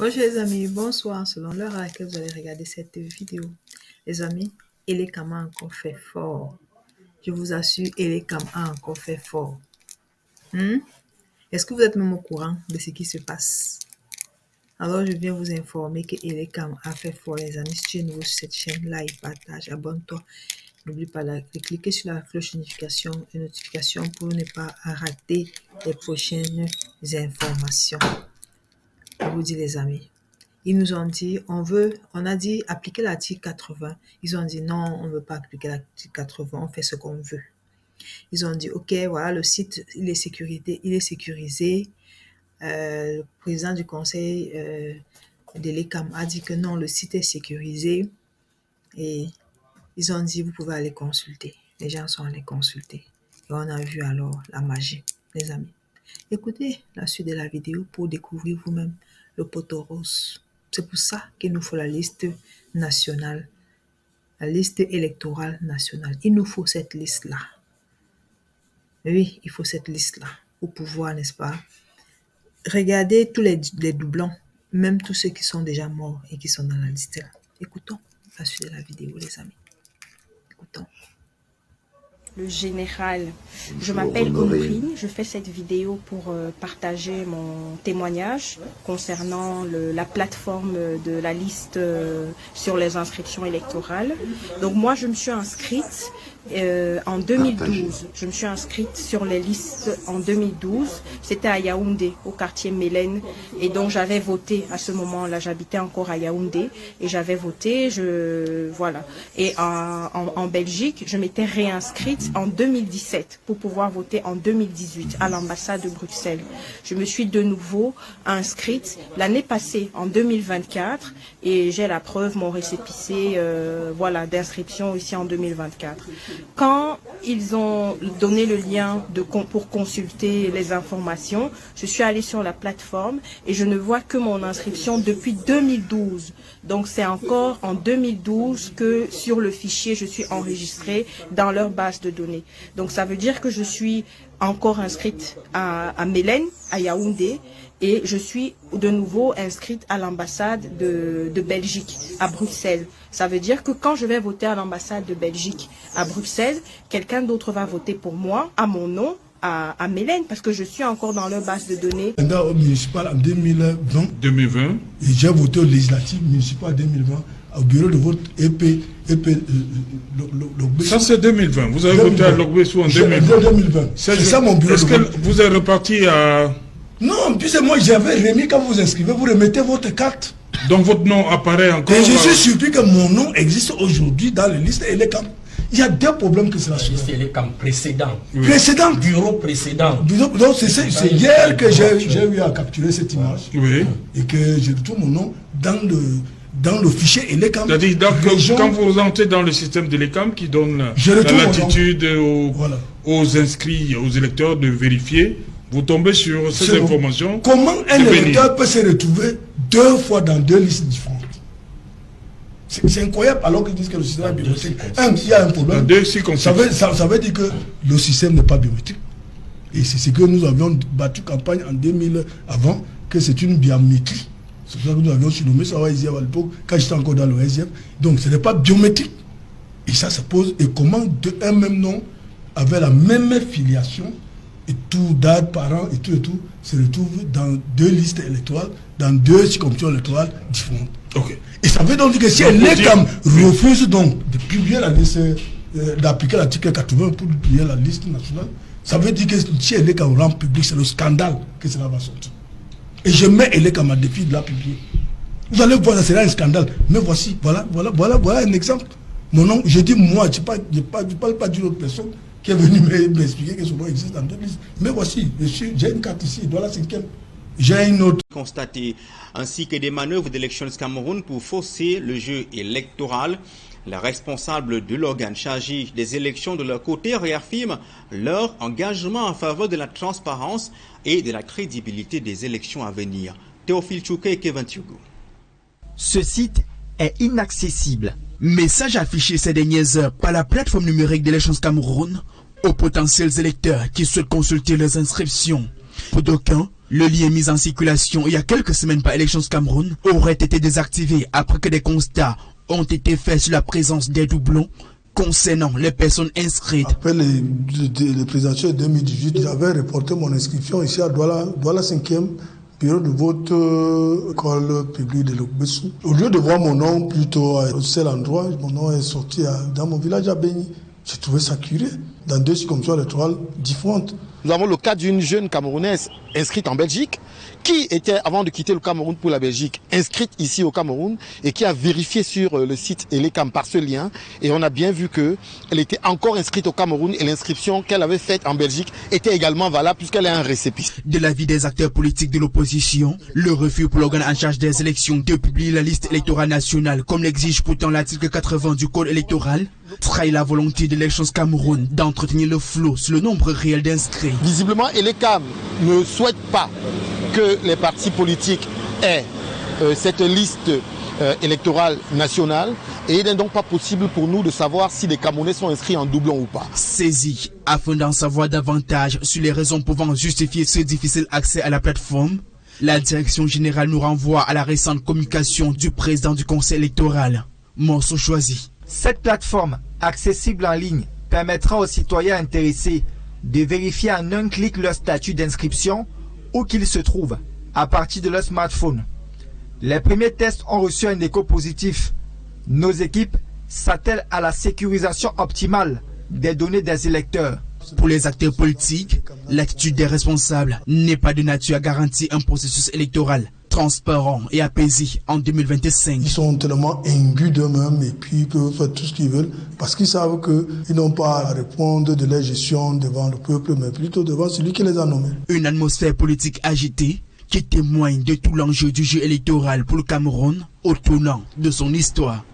Bonjour les amis, bonsoir selon l'heure à laquelle vous allez regarder cette vidéo. Les amis, Elekam a encore fait fort. Je vous assure, Elekam a encore fait fort. Est-ce que vous êtes même au courant de ce qui se passe? Alors je viens vous informer que Elekam a fait fort les amis. Si tu es nouveau sur cette chaîne, like, partage, abonne-toi. N'oublie pas de cliquer sur la cloche de notification pour ne pas rater les prochaines informations. Je vous dis les amis. Ils nous ont dit, on a dit appliquer l'article 80. Ils ont dit non, on ne veut pas appliquer l'article 80, on fait ce qu'on veut. Ils ont dit, ok, voilà, le site, il est sécurisé. Le président du conseil de l'ECAM a dit que non, le site est sécurisé. Et ils ont dit, vous pouvez aller consulter. Les gens sont allés consulter. Et on a vu alors la magie, les amis. Écoutez la suite de la vidéo pour découvrir vous-même le poteau rose. C'est pour ça qu'il nous faut la liste nationale, la liste électorale nationale. Il nous faut cette liste-là. Oui, il faut cette liste-là pour pouvoir, n'est-ce pas, regarder tous les doublons, même tous ceux qui sont déjà morts et qui sont dans la liste-là. Écoutons la suite de la vidéo, les amis. Écoutons. Le général. Je m'appelle Honorine, je fais cette vidéo pour partager mon témoignage concernant la plateforme de la liste sur les inscriptions électorales. Donc moi je me suis inscrite en 2012. Je me suis inscrite sur les listes en 2012. C'était à Yaoundé, au quartier Mélène. Et donc j'avais voté à ce moment-là. J'habitais encore à Yaoundé et j'avais voté. Voilà. Et en Belgique, je m'étais réinscrite en 2017 pour pouvoir voter en 2018 à l'ambassade de Bruxelles. Je me suis de nouveau inscrite l'année passée en 2024 et j'ai la preuve, mon récépissé voilà, d'inscription ici en 2024. Quand ils ont donné le lien pour consulter les informations, je suis allée sur la plateforme et je ne vois que mon inscription depuis 2012. Donc c'est encore en 2012 que sur le fichier je suis enregistrée dans leur base de données. Donc ça veut dire que je suis encore inscrite à Mélène, à Yaoundé, et je suis de nouveau inscrite à l'ambassade de Belgique, à Bruxelles. Ça veut dire que quand je vais voter à l'ambassade de Belgique, à Bruxelles, quelqu'un d'autre va voter pour moi, à mon nom, à Mélène, parce que je suis encore dans leur base de données. Au municipal en 2020, et j'ai voté au législatif municipal en 2020, au bureau de vote EP ça c'est 2020. Vous avez voté à Logbesu en 2020. C'est ça mon bureau de vote. Est-ce que vous êtes reparti à... Non, puis moi j'avais remis, quand vous inscrivez, vous remettez votre carte. Donc votre nom apparaît encore. Et je suis surpris que mon nom existe aujourd'hui dans les listes Elekam. Il y a deux problèmes que cela se fait. Elekam précédent. Oui. Précédent. Bureau précédent. Donc c'est hier que j'ai eu à capturer cette image. Oui. Et que je retrouve mon nom dans le fichier Elekam. C'est-à-dire quand vous entrez dans le système d'Elekam qui donne la latitude aux inscrits, aux électeurs de vérifier, vous tombez sur ces informations. Comment un électeur peut se retrouver deux fois dans deux listes différentes? C'est incroyable alors qu'ils disent que le système est biométrique. Il y a un problème. Ça veut dire que le système n'est pas biométrique. Et c'est ce que nous avions battu campagne en 2000 avant, que c'est une biométrie. C'est pour ça que nous avions surnommé ça à l'époque, quand j'étais encore dans le 11e. Donc ce n'est pas biométrique. Et ça se pose. Et comment un même nom, avec la même filiation, et tout, date, parents et tout, se retrouve dans deux listes électorales, dans deux circonscriptions électorales différentes. Okay. Et ça veut donc dire que si Elekam refuse donc de publier la liste, d'appliquer l'article 80 pour publier la liste nationale, ça veut dire que si Elekam rend public, c'est le scandale que cela va sortir. Et je mets Elekam à défi de la publier. Vous allez voir, ça sera un scandale. Mais voici, voilà un exemple. Mon nom, je dis moi, je ne parle pas d'une autre personne qui est venu m'expliquer que ce nom existe dans deux listes. Mais voici, j'ai une carte ici, dans la cinquième. J'ai une autre. Constaté, ainsi que des manœuvres d'Elections Cameroun pour fausser le jeu électoral. Les responsables de l'organe chargé des élections de leur côté réaffirment leur engagement en faveur de la transparence et de la crédibilité des élections à venir. Théophile Chouke et Kevin Thiogo. Ce site est inaccessible. Message affiché ces dernières heures par la plateforme numérique d'Elections Cameroun aux potentiels électeurs qui souhaitent consulter leurs inscriptions. Pour d'aucuns, Le lien mis en circulation il y a quelques semaines par Elections Cameroun aurait été désactivé après que des constats ont été faits sur la présence des doublons concernant les personnes inscrites. Après les présentations de 2018, j'avais reporté mon inscription ici à Douala 5e, bureau de vote, école publique de l'Okbessou. Au lieu de voir mon nom plutôt à cet endroit, mon nom est sorti dans mon village à Béni. J'ai trouvé ça curieux, dans 2 circonscriptions électorales différentes. Nous avons le cas d'une jeune Camerounaise inscrite en Belgique, qui était, avant de quitter le Cameroun pour la Belgique, inscrite ici au Cameroun et qui a vérifié sur le site Elecam par ce lien. Et on a bien vu qu'elle était encore inscrite au Cameroun et l'inscription qu'elle avait faite en Belgique était également valable puisqu'elle est un récépissé. De l'avis des acteurs politiques de l'opposition, le refus pour l'organe en charge des élections de publier la liste électorale nationale, comme l'exige pourtant l'article 80 du code électoral, trahit la volonté de l'Elections Cameroun d'entretenir le flot sur le nombre réel d'inscrits. Visiblement, Elecam ne souhaite pas que les partis politiques aient cette liste électorale nationale et il n'est donc pas possible pour nous de savoir si les Camerounais sont inscrits en doublon ou pas. Saisi afin d'en savoir davantage sur les raisons pouvant justifier ce difficile accès à la plateforme, la direction générale nous renvoie à la récente communication du président du conseil électoral, Morceau Choisi. Cette plateforme accessible en ligne permettra aux citoyens intéressés de vérifier en un clic leur statut d'inscription où qu'ils se trouvent à partir de leur smartphone. Les premiers tests ont reçu un écho positif. Nos équipes s'attellent à la sécurisation optimale des données des électeurs. Pour les acteurs politiques, l'attitude des responsables n'est pas de nature à garantir un processus électoral transparent et apaisé en 2025. Ils sont tellement imbus d'eux-mêmes et puis ils peuvent faire tout ce qu'ils veulent parce qu'ils savent qu'ils n'ont pas à répondre de leur gestion devant le peuple, mais plutôt devant celui qui les a nommés. Une atmosphère politique agitée qui témoigne de tout l'enjeu du jeu électoral pour le Cameroun au tournant de son histoire.